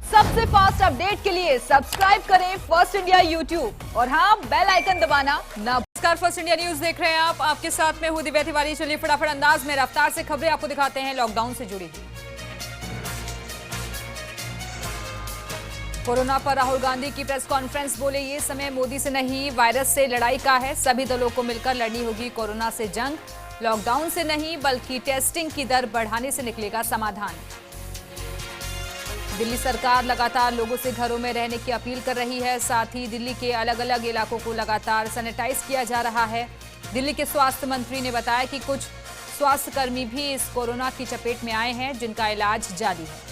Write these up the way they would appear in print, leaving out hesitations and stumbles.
सबसे fast update के लिए सब्सक्राइब करें फर्स्ट इंडिया यूट्यूब और हाँ, बेल आइकन दबाना ना। नमस्कार, फर्स्ट इंडिया न्यूज देख रहे हैं आप। आपके साथ में हूं दिव्या तिवारी। चलिए फटाफट अंदाज में रफ्तार से खबरें आपको दिखाते हैं लॉकडाउन से जुड़ी हुई। कोरोना पर राहुल गांधी की प्रेस कॉन्फ्रेंस, बोले ये समय मोदी से नहीं वायरस से लड़ाई का है, सभी दलों को मिलकर लड़नी होगी कोरोना से जंग। लॉकडाउन से नहीं बल्कि टेस्टिंग की दर बढ़ाने से निकलेगा समाधान। दिल्ली सरकार लगातार लोगों से घरों में रहने की अपील कर रही है, साथ ही दिल्ली के अलग अलग इलाकों को लगातार सैनिटाइज किया जा रहा है। दिल्ली के स्वास्थ्य मंत्री ने बताया कि कुछ स्वास्थ्यकर्मी भी इस कोरोना की चपेट में आए हैं, जिनका इलाज जारी है।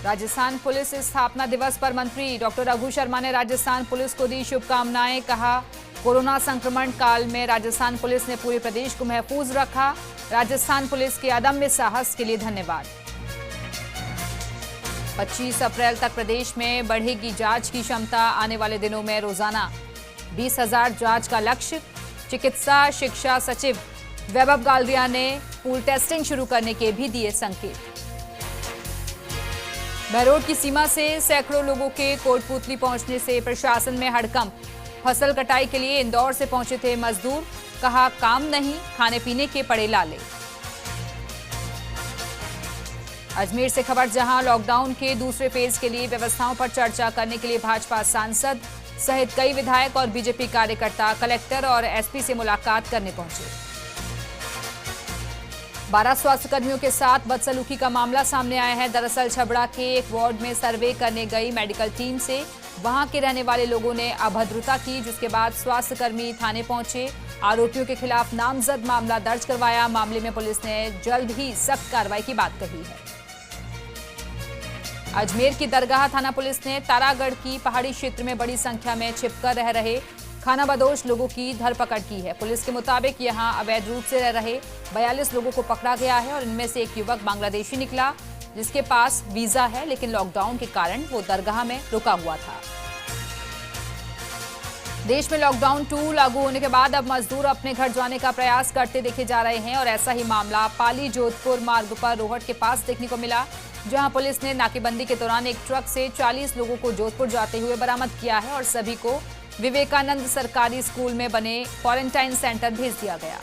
राजस्थान पुलिस स्थापना दिवस पर मंत्री डॉक्टर रघु शर्मा ने राजस्थान पुलिस को दी शुभकामनाएं। कहा, कोरोना संक्रमण काल में राजस्थान पुलिस ने पूरे प्रदेश को महफूज रखा। राजस्थान पुलिस के अदम्य साहस के लिए धन्यवाद। 25 अप्रैल तक प्रदेश में बढ़ेगी जांच की क्षमता। आने वाले दिनों में रोजाना 20,000 जांच का लक्ष्य। चिकित्सा शिक्षा सचिव वैभव गालरिया ने पूल टेस्टिंग शुरू करने के भी दिए संकेत। बहरोड की सीमा से सैकड़ों लोगों के कोटपुतली पहुंचने से प्रशासन में हड़कंप। फसल कटाई के लिए इंदौर से पहुंचे थे मजदूर। कहा, काम नहीं, खाने पीने के पड़े लाले। अजमेर से खबर, जहां लॉकडाउन के दूसरे फेज के लिए व्यवस्थाओं पर चर्चा करने के लिए भाजपा सांसद सहित कई विधायक और बीजेपी कार्यकर्ता कलेक्टर और एसपी से मुलाकात करने पहुंचे। 12 स्वास्थ्यकर्मियों के साथ बदसलूकी का मामला सामने आया है। दरअसल छबड़ा के एक वार्ड में सर्वे करने गई मेडिकल टीम से वहां के रहने वाले लोगों ने अभद्रता की, जिसके बाद स्वास्थ्यकर्मी थाने पहुंचे। आरोपियों के खिलाफ नामजद मामला दर्ज करवाया। मामले में पुलिस ने जल्द ही सख्त कार्रवाई की बात कही है। अजमेर की दरगाह थाना पुलिस ने तारागढ़ की पहाड़ी क्षेत्र में बड़ी संख्या में छिपकर रह रहे खानाबदोश लोगों की धरपकड़ की है। पुलिस के मुताबिक यहां अवैध रूप से रह रहे 42 लोगों को पकड़ा गया है और इनमें से एक युवक बांग्लादेशी निकला, जिसके पास वीजा है, लेकिन लॉकडाउन के कारण वो दरगाह में रुका हुआ था। देश में लॉकडाउन 2 लागू होने के बाद अब मजदूर अपने घर जाने का प्रयास करते देखे जा रहे हैं और ऐसा ही मामला पाली जोधपुर मार्ग पर रोहट के पास देखने को मिला, जहां पुलिस ने नाकेबंदी के दौरान एक ट्रक से 40 लोगों को जोधपुर जाते हुए बरामद किया है और सभी को विवेकानंद सरकारी स्कूल में बने क्वारंटाइन सेंटर भेज दिया गया।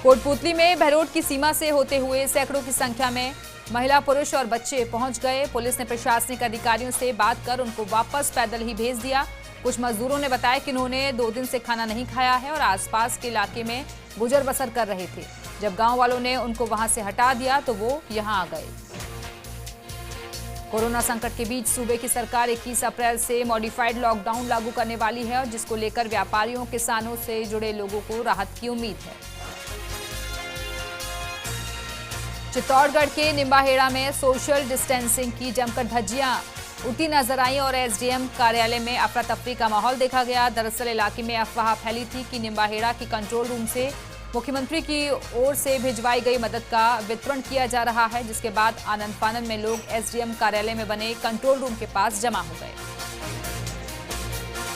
कोटपुतली में बहरोड की सीमा से होते हुए सैकड़ों की संख्या में महिला, पुरुष और बच्चे पहुंच गए। पुलिस ने प्रशासनिक अधिकारियों से बात कर उनको वापस पैदल ही भेज दिया। कुछ मजदूरों ने बताया कि उन्होंने 2 दिन से खाना नहीं खाया है और आसपास के इलाके में गुजर बसर कर रहे थे। जब गांव वालों ने उनको वहां से हटा दिया तो वो यहां आ गए। कोरोना संकट के बीच सूबे की सरकार 21 अप्रैल से मॉडिफाइड लॉकडाउन लागू करने वाली है और जिसको लेकर व्यापारियों, किसानों से जुड़े लोगों को राहत की उम्मीद है। चित्तौड़गढ़ के निम्बाहेड़ा में सोशल डिस्टेंसिंग की जमकर धज्जियां उड़ती नजर आई और एसडीएम कार्यालय में अफरा तफरी का माहौल देखा गया। दरअसल इलाके में अफवाह फैली थी कि निम्बाहेड़ा की कंट्रोल रूम से मुख्यमंत्री की ओर से भिजवाई गई मदद का वितरण किया जा रहा है, जिसके बाद आनंद फानन में लोग एसडीएम कार्यालय में बने कंट्रोल रूम के पास जमा हो गए।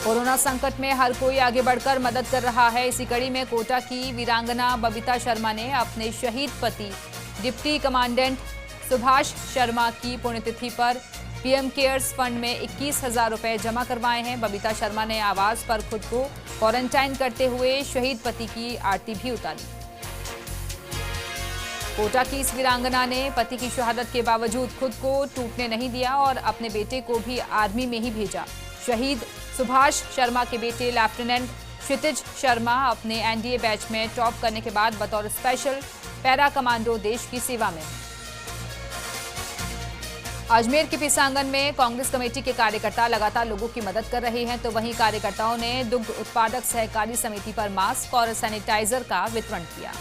कोरोना संकट में हर कोई आगे बढ़कर मदद कर रहा है। इसी कड़ी में कोटा की वीरांगना बबीता शर्मा ने अपने शहीद पति डिप्टी कमांडेंट सुभाष शर्मा की पुण्यतिथि पर पीएम केयर्स फंड में 21,000 रुपए जमा करवाए हैं। बबीता शर्मा ने आवास पर खुद को क्वारंटाइन करते हुए शहीद पति की आरती भी उतारी। कोटा की इस वीरांगना ने पति की शहादत के बावजूद खुद को टूटने नहीं दिया और अपने बेटे को भी आर्मी में ही भेजा। शहीद सुभाष शर्मा के बेटे लेफ्टिनेंट क्षितिज शर्मा अपने एनडीए बैच में टॉप करने के बाद बतौर स्पेशल पैरा कमांडो देश की सेवा में। अजमेर के पिसांगन में कांग्रेस कमेटी के कार्यकर्ता लगातार लोगों की मदद कर रहे हैं, तो वहीं कार्यकर्ताओं ने दुग्ध उत्पादक सहकारी समिति पर मास्क और सैनिटाइजर का वितरण किया।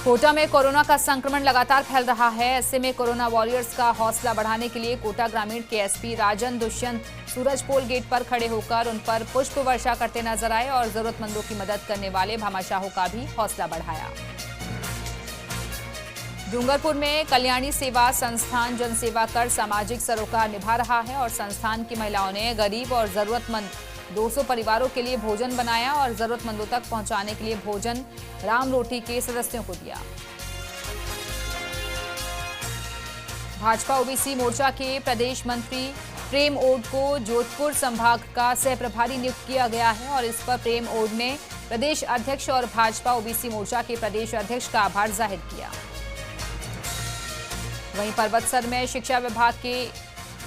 कोटा में कोरोना का संक्रमण लगातार फैल रहा है। ऐसे में कोरोना वॉरियर्स का हौसला बढ़ाने के लिए कोटा ग्रामीण के एसपी राजन दुष्यंत सूरजपोल गेट पर खड़े होकर उन पर पुष्प वर्षा करते नजर आए और जरूरतमंदों की मदद करने वाले भामाशाहों का भी हौसला बढ़ाया। डूंगरपुर में कल्याणी सेवा संस्थान जनसेवा कर सामाजिक सरोकार निभा रहा है और संस्थान की महिलाओं ने गरीब और जरूरतमंद 200 परिवारों के लिए भोजन बनाया और जरूरतमंदों तक पहुंचाने के लिए भोजन राम रोटी के सदस्यों को दिया। भाजपा ओबीसी मोर्चा के प्रदेश मंत्री प्रेम ओड को जोधपुर संभाग का सह प्रभारी नियुक्त किया गया है और इस पर प्रेम ओड ने प्रदेश अध्यक्ष और भाजपा ओबीसी मोर्चा के प्रदेश अध्यक्ष का आभार जाहिर किया। वहीं पर्वतसर में शिक्षा विभाग के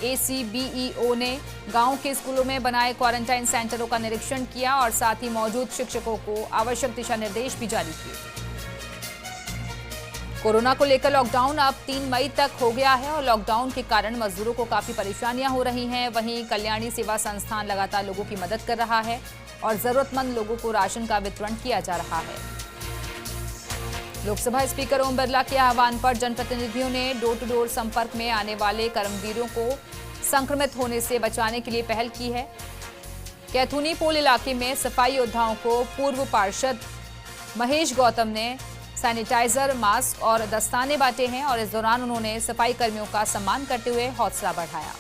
एसीबीईओ ने गांव के स्कूलों में बनाए क्वारंटाइन सेंटरों का निरीक्षण किया और साथ ही मौजूद शिक्षकों को आवश्यक दिशा निर्देश भी जारी किए। कोरोना को लेकर लॉकडाउन अब 3 मई तक हो गया है और लॉकडाउन के कारण मजदूरों को काफी परेशानियां हो रही हैं। वहीं कल्याणी सेवा संस्थान लगातार लोगों की मदद कर रहा है और जरूरतमंद लोगों को राशन का वितरण किया जा रहा है। लोकसभा स्पीकर ओम बिरला के आह्वान पर जनप्रतिनिधियों ने डोर टू डोर संपर्क में आने वाले कर्मवीरों को संक्रमित होने से बचाने के लिए पहल की है। कैथूनी पोल इलाके में सफाई योद्धाओं को पूर्व पार्षद महेश गौतम ने सैनिटाइजर, मास्क और दस्ताने बांटे हैं और इस दौरान उन्होंने सफाई कर्मियों का सम्मान करते हुए हौसला बढ़ाया।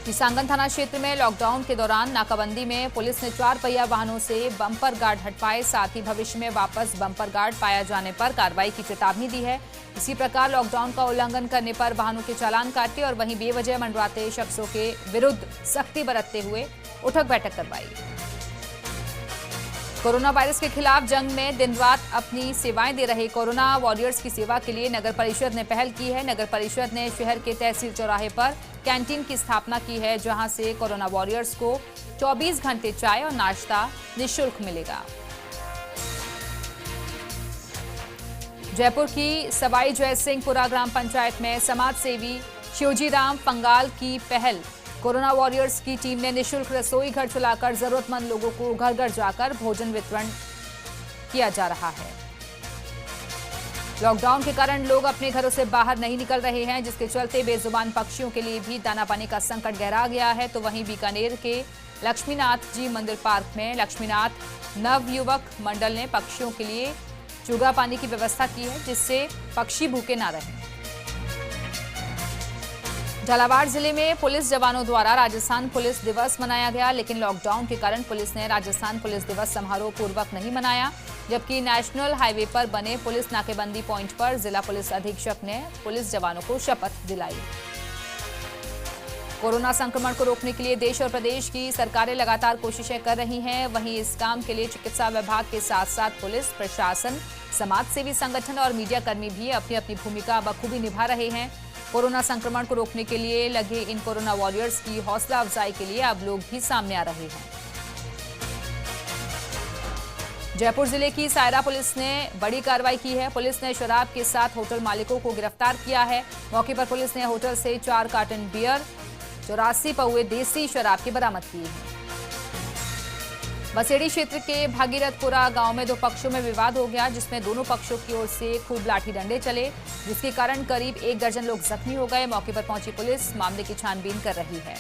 किसानगंज थाना क्षेत्र में लॉकडाउन के दौरान नाकाबंदी में पुलिस ने 4 पहिया वाहनों से बम्पर गार्ड हटवाए, साथ ही भविष्य में वापस बम्पर गार्ड पाया जाने पर कार्रवाई की चेतावनी दी है। इसी प्रकार लॉकडाउन का उल्लंघन करने पर वाहनों के चालान काटे और वहीं बेवजह मंडराते शख्सों के विरुद्ध सख्ती बरतते हुए उठक बैठक करवाई। कोरोना वायरस के खिलाफ जंग में दिन रात अपनी सेवाएं दे रहे कोरोना वॉरियर्स की सेवा के लिए नगर परिषद ने पहल की है। नगर परिषद ने शहर के तहसील चौराहे पर कैंटीन की स्थापना की है, जहां से कोरोना वॉरियर्स को 24 घंटे चाय और नाश्ता निःशुल्क मिलेगा। जयपुर की सवाई जयसिंहपुरा ग्राम पंचायत में समाज सेवी शिवजीराम पंगाल की पहल कोरोना वॉरियर्स की टीम ने निःशुल्क रसोई घर चलाकर जरूरतमंद लोगों को घर घर जाकर भोजन वितरण किया जा रहा है। लॉकडाउन के कारण लोग अपने घरों से बाहर नहीं निकल रहे हैं, जिसके चलते बेजुबान पक्षियों के लिए भी दाना पानी का संकट गहरा गया है। तो वहीं बीकानेर के लक्ष्मीनाथ जी मंदिर पार्क में लक्ष्मीनाथ नवयुवक मंडल ने पक्षियों के लिए चूगा पानी की व्यवस्था की है, जिससे पक्षी भूखे ना रहें। झालावाड़ जिले में पुलिस जवानों द्वारा राजस्थान पुलिस दिवस मनाया गया, लेकिन लॉकडाउन के कारण पुलिस ने राजस्थान पुलिस दिवस समारोह पूर्वक नहीं मनाया। जबकि नेशनल हाईवे पर बने पुलिस नाकेबंदी पॉइंट पर जिला पुलिस अधीक्षक ने पुलिस जवानों को शपथ दिलाई। कोरोना संक्रमण को रोकने के लिए देश और प्रदेश की सरकारें लगातार कोशिशें कर रही हैं। वहीं इस काम के लिए चिकित्सा विभाग के साथ साथ पुलिस प्रशासन, समाज सेवी संगठन और मीडिया कर्मी भी अपनी अपनी भूमिका बखूबी निभा रहे हैं। कोरोना संक्रमण को रोकने के लिए लगे इन कोरोना वॉरियर्स की हौसला अफजाई के लिए अब लोग भी सामने आ रहे हैं। जयपुर जिले की सायरा पुलिस ने बड़ी कार्रवाई की है। पुलिस ने शराब के साथ होटल मालिकों को गिरफ्तार किया है। मौके पर पुलिस ने होटल से 4 कार्टन बियर, 84 पौवे देसी शराब की बरामद की है। बसेड़ी क्षेत्र के भागीरथपुरा गांव में 2 पक्षों में विवाद हो गया, जिसमें दोनों पक्षों की ओर से खूब लाठी डंडे चले, जिसके कारण करीब 1 दर्जन लोग जख्मी हो गए। मौके पर पहुंची पुलिस मामले की छानबीन कर रही है।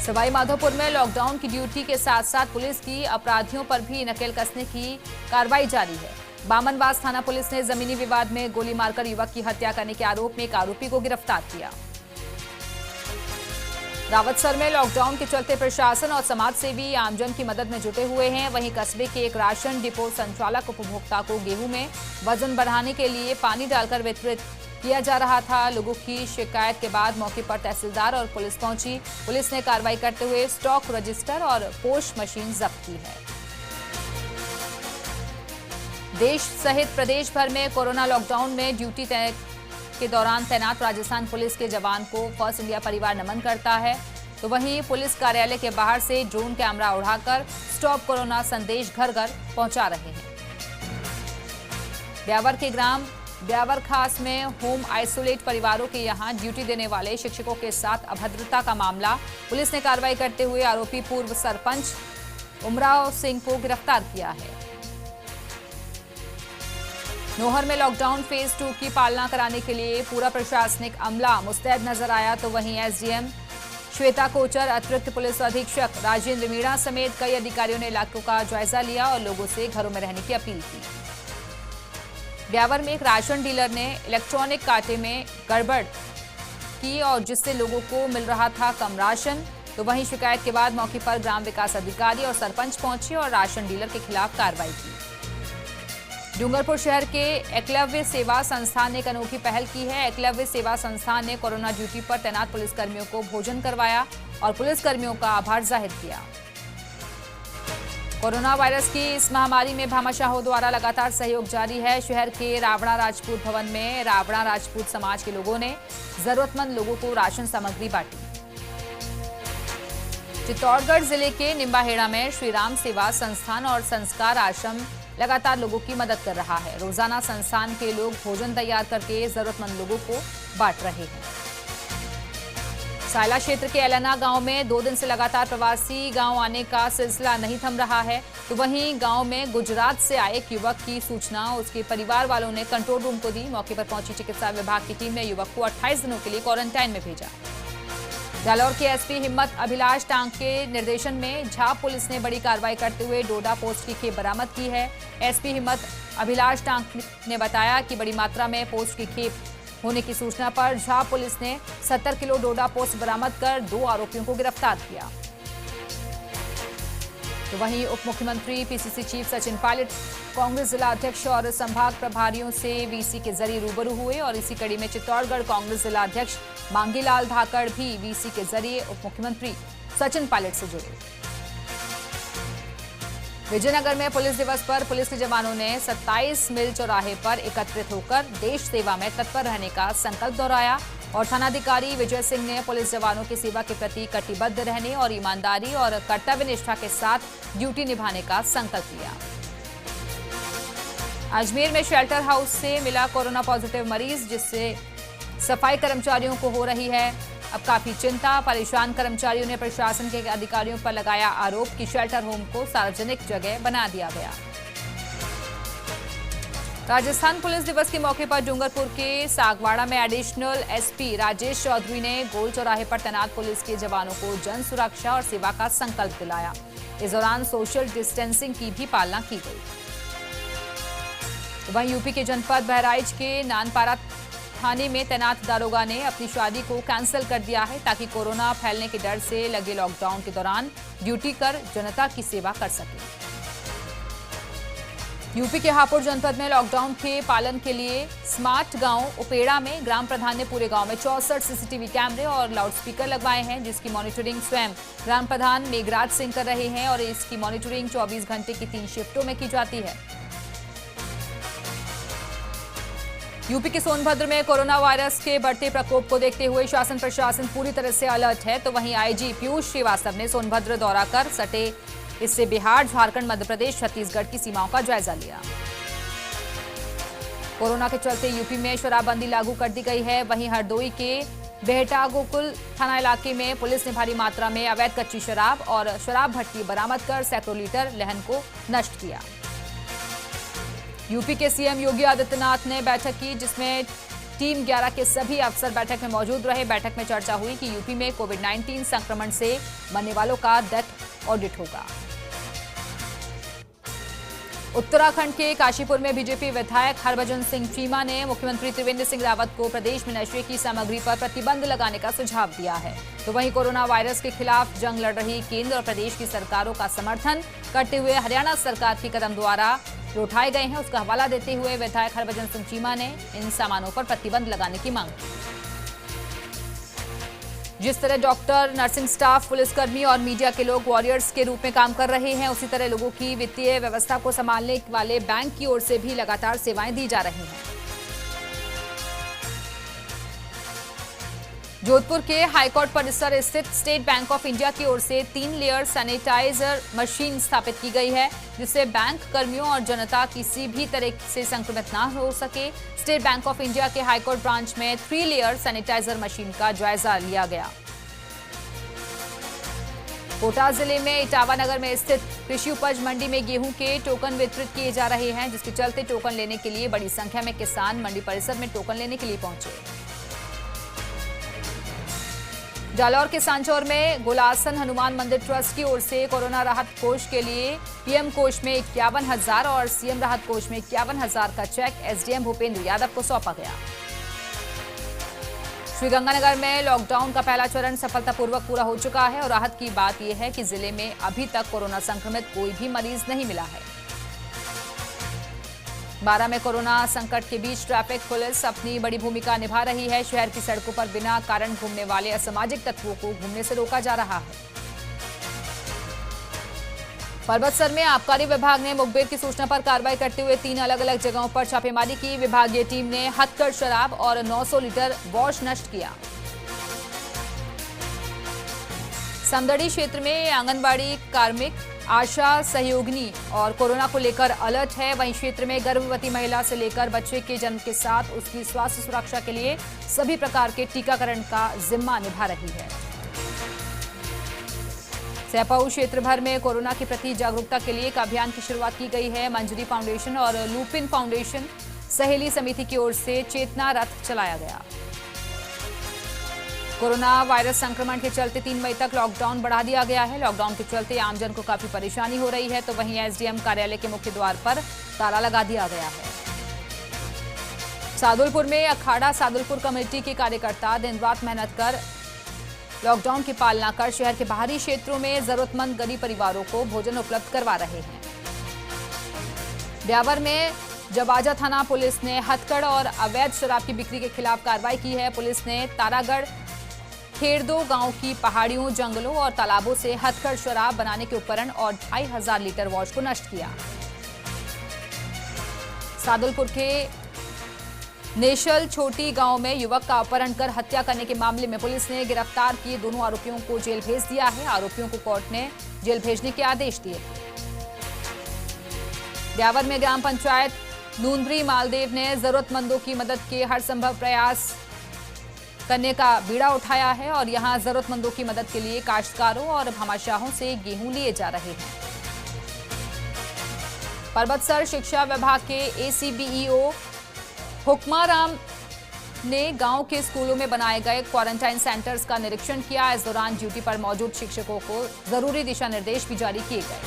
सवाई माधोपुर में लॉकडाउन की ड्यूटी के साथ साथ पुलिस की अपराधियों पर भी नकेल कसने की कार्रवाई जारी है। बामनवास थाना पुलिस ने जमीनी विवाद में गोली मारकर युवक की हत्या करने के आरोप में एक आरोपी को गिरफ्तार किया। रावतसर में लॉकडाउन के चलते प्रशासन और समाज सेवी आमजन की मदद में जुटे हुए हैं। वहीं कस्बे के एक राशन डिपो संचालक उपभोक्ता को गेहूं में वजन बढ़ाने के लिए पानी डालकर वितरित किया जा रहा था। लोगों की शिकायत के बाद मौके पर तहसीलदार और पुलिस पहुंची। पुलिस ने कार्रवाई करते हुए स्टॉक रजिस्टर और पोस्ट मशीन जब्त की है। देश सहित प्रदेश भर में कोरोना लॉकडाउन में ड्यूटी के दौरान तैनात राजस्थान पुलिस के जवान को फर्स्ट इंडिया परिवार नमन करता है। तो वहीं पुलिस कार्यालय के बाहर से ड्रोन कैमरा उड़ाकर स्टॉप कोरोना संदेश घर घर पहुंचा रहे हैं। ब्यावर के ग्राम ब्यावर खास में होम आइसोलेट परिवारों के यहां ड्यूटी देने वाले शिक्षकों के साथ अभद्रता का मामला, पुलिस ने कार्रवाई करते हुए आरोपी पूर्व सरपंच उमराव सिंह को गिरफ्तार किया है। नोहर में लॉकडाउन फेज 2 की पालना कराने के लिए पूरा प्रशासनिक अमला मुस्तैद नजर आया। तो वहीं एसडीएम श्वेता कोचर, अतिरिक्त पुलिस अधीक्षक राजेंद्र मीणा समेत कई अधिकारियों ने इलाकों का जायजा लिया और लोगों से घरों में रहने की अपील की। ब्यावर में एक राशन डीलर ने इलेक्ट्रॉनिक कांटे में गड़बड़ की और जिससे लोगों को मिल रहा था कम राशन। तो वहीं शिकायत के बाद मौके पर ग्राम विकास अधिकारी और सरपंच पहुंचे और राशन डीलर के खिलाफ कार्रवाई की। डूंगरपुर शहर के एकलव्य सेवा संस्थान ने एक अनोखी पहल की है। एकलव्य सेवा संस्थान ने कोरोना ड्यूटी पर तैनात पुलिसकर्मियों को भोजन करवाया और पुलिसकर्मियों का आभार जाहिर किया। कोरोना वायरस की इस महामारी में भामाशाहों द्वारा लगातार सहयोग जारी है। शहर के रावणा राजपूत भवन में रावणा राजपूत समाज के लोगों ने जरूरतमंद लोगों को राशन सामग्री बांटी। चित्तौड़गढ़ जिले के निम्बाहेड़ा में श्री राम सेवा संस्थान और संस्कार आश्रम लगातार लोगों की मदद कर रहा है। रोजाना संस्थान के लोग भोजन तैयार करके जरूरतमंद लोगों को बांट रहे हैं। सायला क्षेत्र के एलाना गांव में 2 दिन से लगातार प्रवासी गांव आने का सिलसिला नहीं थम रहा है, तो वहीं गांव में गुजरात से आए एक युवक की सूचना उसके परिवार वालों ने कंट्रोल रूम को दी। मौके पर पहुंची चिकित्सा विभाग की टीम ने युवक को 28 दिनों के लिए क्वारंटाइन में भेजा। जालौर के एसपी हिम्मत अभिलाष टांग के निर्देशन में झाप पुलिस ने बड़ी कार्रवाई करते हुए डोडा पोस्ट की खेप बरामद की है। एसपी हिम्मत अभिलाष टांग ने बताया कि बड़ी मात्रा में पोस्ट की खेप होने की सूचना पर झाप पुलिस ने 70 किलो डोडा पोस्ट बरामद कर 2 आरोपियों को गिरफ्तार किया। तो वहीं उप मुख्यमंत्री पीसीसी चीफ सचिन पायलट कांग्रेस जिला अध्यक्ष और संभाग प्रभारियों से वीसी के जरिए रूबरू हुए और इसी कड़ी में चित्तौड़गढ़ कांग्रेस जिला अध्यक्ष मांगीलाल धाकड़ भी वीसी के जरिए उप मुख्यमंत्री सचिन पायलट से जुड़े। विजयनगर में पुलिस दिवस पर पुलिस के जवानों ने 27 मील चौराहे पर एकत्रित होकर देश सेवा में तत्पर रहने का संकल्प दोहराया और थानाधिकारी विजय सिंह ने पुलिस जवानों की सेवा के प्रति कटिबद्ध रहने और ईमानदारी और कर्तव्य निष्ठा के साथ ड्यूटी निभाने का संकल्प लिया। अजमेर में शेल्टर हाउस से मिला कोरोना पॉजिटिव मरीज, जिससे सफाई कर्मचारियों को हो रही है अब काफी चिंता। परेशान कर्मचारियों ने प्रशासन के अधिकारियों पर लगाया आरोप कि शेल्टर होम को सार्वजनिक जगह बना दिया गया। राजस्थान पुलिस दिवस के मौके पर डूंगरपुर के सागवाड़ा में एडिशनल एसपी राजेश चौधरी ने गोल चौराहे पर तैनात पुलिस के जवानों को जन सुरक्षा और सेवा का संकल्प दिलाया। इस दौरान सोशल डिस्टेंसिंग की भी पालना की गई। वहीं यूपी के जनपद बहराइच के नानपारा थाने में तैनात दारोगा ने अपनी शादी को कैंसिल कर दिया है ताकि कोरोना फैलने के डर से लगे लॉकडाउन के दौरान ड्यूटी कर जनता की सेवा कर सके। यूपी के हापुड़ जनपद में लॉकडाउन के पालन के लिए स्मार्ट गांव उपेड़ा में ग्राम प्रधान ने पूरे गांव में 64 सीसीटीवी कैमरे और लाउडस्पीकर लगवाए हैं, जिसकी मॉनिटरिंग स्वयं ग्राम प्रधान मेघराज सिंह कर रहे हैं और इसकी मॉनिटरिंग 24 घंटे की 3 शिफ्टों में की जाती है। यूपी के सोनभद्र में कोरोना वायरस के बढ़ते प्रकोप को देखते हुए शासन प्रशासन पूरी तरह से अलर्ट है, तो वहीं आईजी पीयूष श्रीवास्तव ने सोनभद्र दौरा कर सटे इससे बिहार, झारखंड, मध्य प्रदेश, छत्तीसगढ़ की सीमाओं का जायजा लिया। कोरोना के चलते यूपी में शराबबंदी लागू कर दी गई है। वहीं हरदोई के बेहटा गोकुल थाना इलाके में पुलिस ने भारी मात्रा में अवैध कच्ची शराब और शराब भट्टी बरामद कर सैकड़ों लीटर लहन को नष्ट किया। यूपी के सीएम योगी आदित्यनाथ ने बैठक की, जिसमें टीम 11 के सभी अफसर बैठक में मौजूद रहे। बैठक में चर्चा हुई कि यूपी में कोविड-19 संक्रमण से मरने वालों का डेथ ऑडिट होगा। उत्तराखंड के काशीपुर में बीजेपी विधायक हरभजन सिंह चीमा ने मुख्यमंत्री त्रिवेंद्र सिंह रावत को प्रदेश में नशे की सामग्री पर प्रतिबंध लगाने का सुझाव दिया है। तो वहीं कोरोना वायरस के खिलाफ जंग लड़ रही केंद्र और प्रदेश की सरकारों का समर्थन करते हुए हरियाणा सरकार के कदम द्वारा जो उठाए गए हैं उसका हवाला देते हुए विधायक हरभजन सिंह चीमा ने इन सामानों पर प्रतिबंध लगाने की मांग की। जिस तरह डॉक्टर, नर्सिंग स्टाफ, पुलिसकर्मी और मीडिया के लोग वॉरियर्स के रूप में काम कर रहे हैं, उसी तरह लोगों की वित्तीय व्यवस्था को संभालने वाले बैंक की ओर से भी लगातार सेवाएं दी जा रही हैं। जोधपुर के हाईकोर्ट परिसर स्थित स्टेट बैंक ऑफ इंडिया की ओर से 3 लेयर सैनिटाइजर मशीन स्थापित की गई है, जिससे बैंक कर्मियों और जनता किसी भी तरह से संक्रमित ना हो सके। स्टेट बैंक ऑफ इंडिया के हाईकोर्ट ब्रांच में 3 लेयर सैनिटाइजर मशीन का जायजा लिया गया। कोटा जिले में इटावा नगर में स्थित कृषि उपज मंडी में गेहूं के टोकन वितरित किए जा रहे हैं, जिसके चलते टोकन लेने के लिए बड़ी संख्या में किसान मंडी परिसर में टोकन लेने के लिए पहुंचे। जालौर के सांचौर में गोलासन हनुमान मंदिर ट्रस्ट की ओर से कोरोना राहत कोष के लिए पीएम कोष में 51,000 और सीएम राहत कोष में 51,000 का चेक एसडीएम भूपेंद्र यादव को सौंपा गया। श्रीगंगानगर में लॉकडाउन का पहला चरण सफलतापूर्वक पूरा हो चुका है और राहत की बात यह है कि जिले में अभी तक कोरोना संक्रमित कोई भी मरीज नहीं मिला है। 12 में कोरोना संकट के बीच ट्रैफिक पुलिस अपनी बड़ी भूमिका निभा रही है। शहर की सड़कों पर बिना कारण घूमने वाले असामाजिक तत्वों को घूमने से रोका जा रहा है। पर्वतसर में आबकारी विभाग ने मुखबिर की सूचना पर कार्रवाई करते हुए 3 अलग अलग जगहों पर छापेमारी की। विभागीय टीम ने हथकढ़ शराब और 900 लीटर वॉश नष्ट किया। समदड़ी क्षेत्र में आंगनबाड़ी कार्मिक, आशा सहयोगिनी और कोरोना को लेकर अलर्ट है। वहीं क्षेत्र में गर्भवती महिला से लेकर बच्चे के जन्म के साथ उसकी स्वास्थ्य सुरक्षा के लिए सभी प्रकार के टीकाकरण का जिम्मा निभा रही है। सैपाऊ क्षेत्र भर में कोरोना के प्रति जागरूकता के लिए एक अभियान की शुरुआत की गई है। मंजरी फाउंडेशन और लुपिन फाउंडेशन सहेली समिति की ओर से चेतना रथ चलाया गया। कोरोना वायरस संक्रमण के चलते 3 मई तक लॉकडाउन बढ़ा दिया गया है। लॉकडाउन के चलते आमजन को काफी परेशानी हो रही है, तो वहीं एसडीएम कार्यालय के मुख्य द्वार पर ताला लगा दिया गया है। सादुलपुर में अखाड़ा सादुलपुर कमेटी के कार्यकर्ता दिन रात मेहनत कर लॉकडाउन की पालना कर शहर के बाहरी क्षेत्रों में जरूरतमंद गरीब परिवारों को भोजन उपलब्ध करवा रहे हैं। ब्यावर में जबाजा थाना पुलिस ने हथकड़ और अवैध शराब की बिक्री के खिलाफ कार्रवाई की है। पुलिस ने तारागढ़ खेरदो गांव की पहाड़ियों, जंगलों और तालाबों से हथकड़ शराब बनाने के उपकरण और 2500 लीटर वॉश को नष्ट किया। सादुलपुर के नेशल छोटी गांव में युवक का अपहरण कर हत्या करने के मामले में पुलिस ने गिरफ्तार किए दोनों आरोपियों को जेल भेज दिया है। आरोपियों को कोर्ट ने जेल भेजने के आदेश दिए। ब्यावर में ग्राम पंचायत नूंदरी मालदेव ने जरूरतमंदों की मदद के हर संभव प्रयास करने का बीड़ा उठाया है और यहां जरूरतमंदों की मदद के लिए काश्तकारों और भामाशाहों से गेहूं लिए जा रहे हैं। पर्वतसर शिक्षा विभाग के एसीबीईओ हुक्माराम ने गांव के स्कूलों में बनाए गए क्वारंटाइन सेंटर्स का निरीक्षण किया। इस दौरान ड्यूटी पर मौजूद शिक्षकों को जरूरी दिशा निर्देश भी जारी किए गए।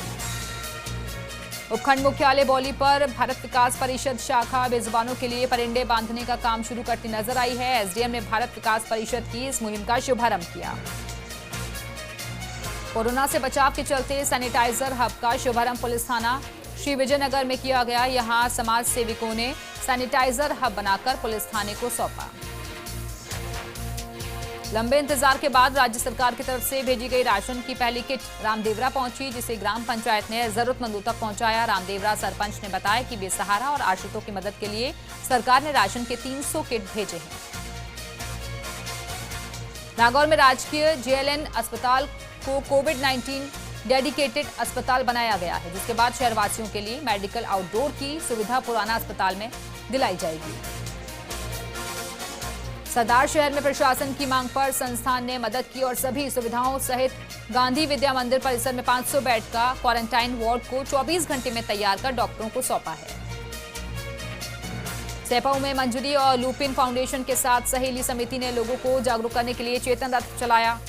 उपखंड मुख्यालय बौली पर भारत विकास परिषद शाखा बेजुबानों के लिए परिंडे बांधने का काम शुरू करती नजर आई है। एसडीएम ने भारत विकास परिषद की इस मुहिम का शुभारंभ किया। कोरोना से बचाव के चलते सैनिटाइजर हब का शुभारंभ पुलिस थाना श्री विजयनगर में किया गया। यहां समाज सेविकों ने सैनिटाइजर हब बनाकर पुलिस थाने को सौंपा। लंबे इंतजार के बाद राज्य सरकार की तरफ से भेजी गई राशन की पहली किट रामदेवरा पहुंची, जिसे ग्राम पंचायत ने जरूरतमंदों तक पहुंचाया। रामदेवरा सरपंच ने बताया कि बेसहारा और आश्रितों की मदद के लिए सरकार ने राशन के 300 किट भेजे हैं। नागौर में राजकीय जेएलएन अस्पताल को कोविड-19 डेडिकेटेड अस्पताल बनाया गया है, जिसके बाद शहरवासियों के लिए मेडिकल आउटडोर की सुविधा पुराना अस्पताल में दिलाई जाएगी। सरदार शहर में प्रशासन की मांग पर संस्थान ने मदद की और सभी सुविधाओं सहित गांधी विद्या मंदिर परिसर में 500 बेड का क्वारंटाइन वार्ड को 24 घंटे में तैयार कर डॉक्टरों को सौंपा है। सैपाऊ में मंजरी और लुपिन फाउंडेशन के साथ सहेली समिति ने लोगों को जागरूक करने के लिए चेतन रथ चलाया।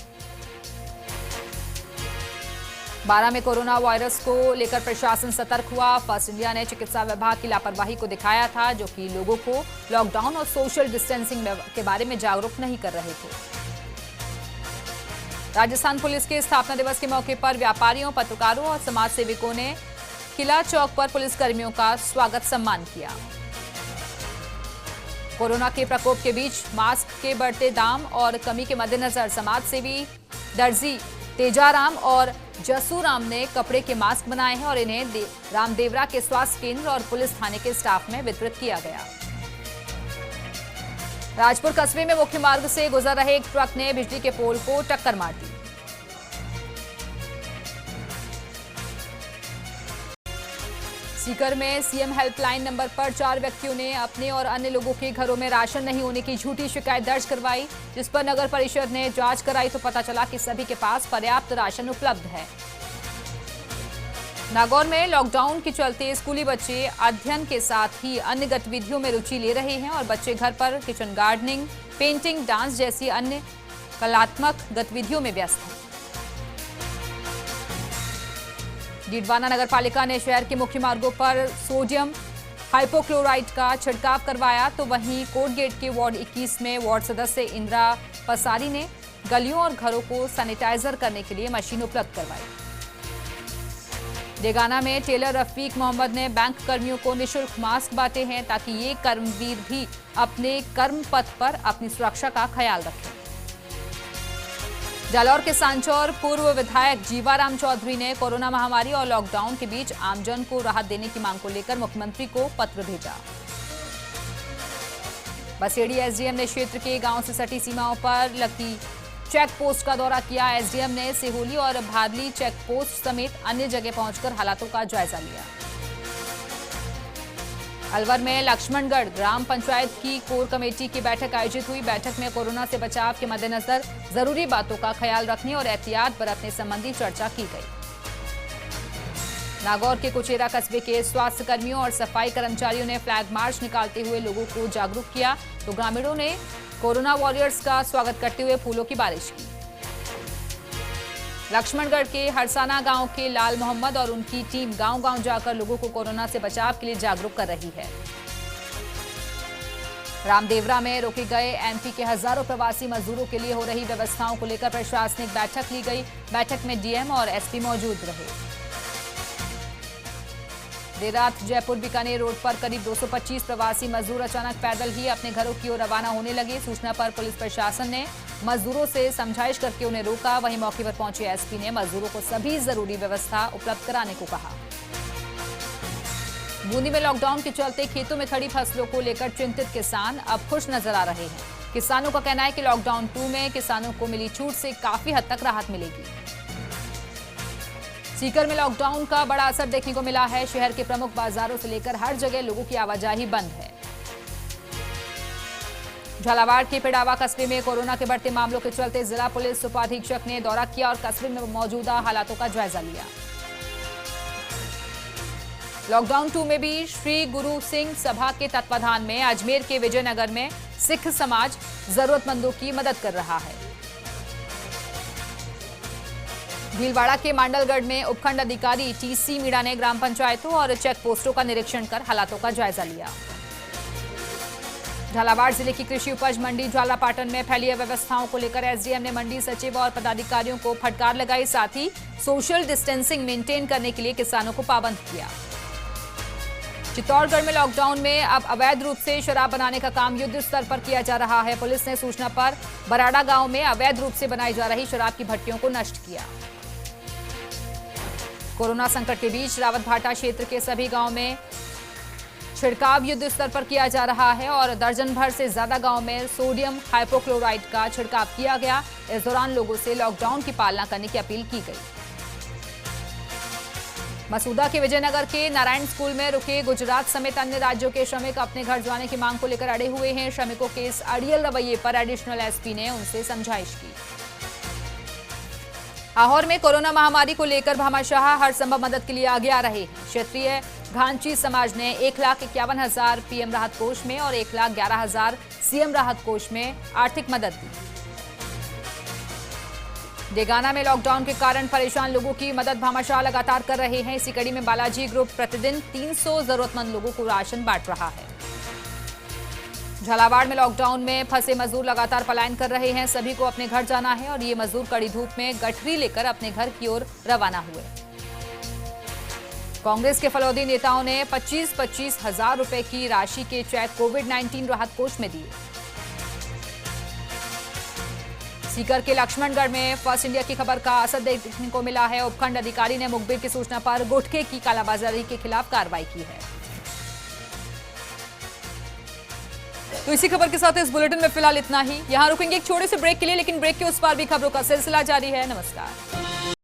12 में कोरोना वायरस को लेकर प्रशासन सतर्क हुआ। फर्स्ट इंडिया ने चिकित्सा विभाग की लापरवाही को दिखाया था, जो कि लोगों को लॉकडाउन और सोशल डिस्टेंसिंग के बारे में जागरूक नहीं कर रहे थे। राजस्थान पुलिस के स्थापना दिवस के मौके पर व्यापारियों, पत्रकारों और समाज सेविकों ने किला चौक पर पुलिसकर्मियों का स्वागत सम्मान किया। कोरोना के प्रकोप के बीच मास्क के बढ़ते दाम और कमी के मद्देनजर समाज सेवी दर्जी तेजाराम और जसूराम ने कपड़े के मास्क बनाए हैं और इन्हें रामदेवरा के स्वास्थ्य केंद्र और पुलिस थाने के स्टाफ में वितरित किया गया। राजपुर कस्बे में मुख्य मार्ग से गुजर रहे एक ट्रक ने बिजली के पोल को टक्कर मार दी। सीकर में सीएम हेल्पलाइन नंबर पर 4 व्यक्तियों ने अपने और अन्य लोगों के घरों में राशन नहीं होने की झूठी शिकायत दर्ज करवाई, जिस पर नगर परिषद ने जांच कराई तो पता चला कि सभी के पास पर्याप्त राशन उपलब्ध है। नागौर में लॉकडाउन के चलते स्कूली बच्चे अध्ययन के साथ ही अन्य गतिविधियों में रुचि ले रहे हैं और बच्चे घर पर किचन गार्डनिंग, पेंटिंग, डांस जैसी अन्य कलात्मक गतिविधियों में व्यस्त हैं। डीडवाना नगर पालिका ने शहर के मुख्य मार्गों पर सोडियम हाइपोक्लोराइड का छिड़काव करवाया, तो वहीं कोर्ट गेट के वार्ड 21 में वार्ड सदस्य इंदिरा पसारी ने गलियों और घरों को सैनिटाइजर करने के लिए मशीन उपलब्ध करवाई। डेगाना में टेलर रफीक मोहम्मद ने बैंक कर्मियों को निःशुल्क मास्क बांटे हैं ताकि ये कर्मवीर भी अपने कर्म पथ पर अपनी सुरक्षा का ख्याल रखें। जालौर के सांचौर पूर्व विधायक जीवाराम चौधरी ने कोरोना महामारी और लॉकडाउन के बीच आमजन को राहत देने की मांग को लेकर मुख्यमंत्री को पत्र भेजा। बसेड़ी एसडीएम ने क्षेत्र के गांव से सटी सीमाओं पर लगती चेक पोस्ट का दौरा किया। एसडीएम ने सिहोली और भादली चेक पोस्ट समेत अन्य जगह पहुंचकर हालातों का जायजा लिया। अलवर में लक्ष्मणगढ़ ग्राम पंचायत की कोर कमेटी की बैठक आयोजित हुई। बैठक में कोरोना से बचाव के मद्देनजर जरूरी बातों का ख्याल रखने और एहतियात बरतने संबंधी चर्चा की गई। नागौर के कुचेरा कस्बे के स्वास्थ्य कर्मियों और सफाई कर्मचारियों ने फ्लैग मार्च निकालते हुए लोगों को जागरूक किया, तो ग्रामीणों ने कोरोना वॉरियर्स का स्वागत करते हुए फूलों की बारिश की। लक्ष्मणगढ़ के हरसाना गांव के लाल मोहम्मद और उनकी टीम गांव-गांव जाकर लोगों को कोरोना से बचाव के लिए जागरूक कर रही है। रामदेवरा में रोके गए एमपी के हजारों प्रवासी मजदूरों के लिए हो रही व्यवस्थाओं को लेकर प्रशासनिक बैठक ली गई। बैठक में डीएम और एसपी मौजूद रहे। देर रात जयपुर बीकानेर रोड पर करीब 225 प्रवासी मजदूर अचानक पैदल ही अपने घरों की ओर रवाना होने लगे। सूचना पर पुलिस प्रशासन ने मजदूरों से समझाइश करके उन्हें रोका। वहीं मौके पर पहुंचे एसपी ने मजदूरों को सभी जरूरी व्यवस्था उपलब्ध कराने को कहा। बूंदी में लॉकडाउन के चलते खेतों में खड़ी फसलों को लेकर चिंतित किसान अब खुश नजर आ रहे हैं। किसानों का कहना है कि लॉकडाउन 2 में किसानों को मिली छूट से काफी हद तक राहत मिलेगी। सीकर में लॉकडाउन का बड़ा असर देखने को मिला है। शहर के प्रमुख बाजारों से लेकर हर जगह लोगों की आवाजाही बंद है। झालावाड़ के पिड़ावा कस्बे में कोरोना के बढ़ते मामलों के चलते जिला पुलिस उपाधीक्षक ने दौरा किया और कस्बे में मौजूदा हालातों का जायजा लिया। लॉकडाउन 2 में भी श्री गुरु सिंह सभा के तत्वाधान में अजमेर के विजयनगर में सिख समाज जरूरतमंदों की मदद कर रहा है। भीलवाड़ा के मांडलगढ़ में उपखंड अधिकारी टीसी मीणा ने ग्राम पंचायतों और चेक पोस्टों का निरीक्षण कर हालातों का जायजा लिया। झालावाड़ जिले की कृषि उपज मंडी ज्वालापाटन में फैली अव्यवस्थाओं को लेकर एसडीएम ने मंडी सचिव और पदाधिकारियों को फटकार लगाई। साथ ही सोशल डिस्टेंसिंग मेंटेन करने के लिए किसानों को पाबंद किया। चित्तौड़गढ़ में लॉकडाउन में अब अवैध रूप से शराब बनाने का काम युद्ध स्तर पर किया जा रहा है। पुलिस ने सूचना पर बराड़ा गांव में अवैध रूप से बनाई जा रही शराब की भट्टियों को नष्ट किया। कोरोना संकट के बीच रावतभाटा क्षेत्र के सभी गांव में छिड़काव युद्ध स्तर पर किया जा रहा है और दर्जन भर से ज्यादा गांव में सोडियम हाइपोक्लोराइड का छिड़काव किया गया। इस दौरान लोगों से लॉकडाउन की पालना करने की अपील की गई। मसूदा के विजयनगर के नारायण स्कूल में रुके गुजरात समेत अन्य राज्यों के श्रमिक अपने घर जाने की मांग को लेकर अड़े हुए हैं। श्रमिकों के इस अड़ियल रवैये पर एडिशनल एसपी ने उनसे समझाइश की। आहोर में कोरोना महामारी को लेकर भामाशाह हर संभव मदद के लिए आगे आ रहे हैं। क्षेत्रीय घांची समाज ने 1,51,000 पीएम राहत कोष में और 1,11,000 सीएम राहत कोष में आर्थिक मदद दी। डेगाना में लॉकडाउन के कारण परेशान लोगों की मदद भामाशाह लगातार कर रहे हैं। इसी कड़ी में बालाजी ग्रुप प्रतिदिन 300 जरूरतमंद लोगों को राशन बांट रहा है। झालावाड़ में लॉकडाउन में फंसे मजदूर लगातार पलायन कर रहे हैं। सभी को अपने घर जाना है और ये मजदूर कड़ी धूप में गठरी लेकर अपने घर की ओर रवाना हुए। कांग्रेस के फलौदी नेताओं ने 25-25 हजार रुपए की राशि के चेक कोविड-19 राहत कोष में दिए। सीकर के लक्ष्मणगढ़ में फर्स्ट इंडिया की खबर का असर देखने को मिला है। उपखंड अधिकारी ने मुखबिर की सूचना पर गुटखे की कालाबाजारी के खिलाफ कार्रवाई की है। तो इसी खबर के साथ इस बुलेटिन में फिलहाल इतना ही। यहां रुकेंगे एक छोटे से ब्रेक के लिए, लेकिन ब्रेक के उस पार भी खबरों का सिलसिला जारी है। नमस्कार।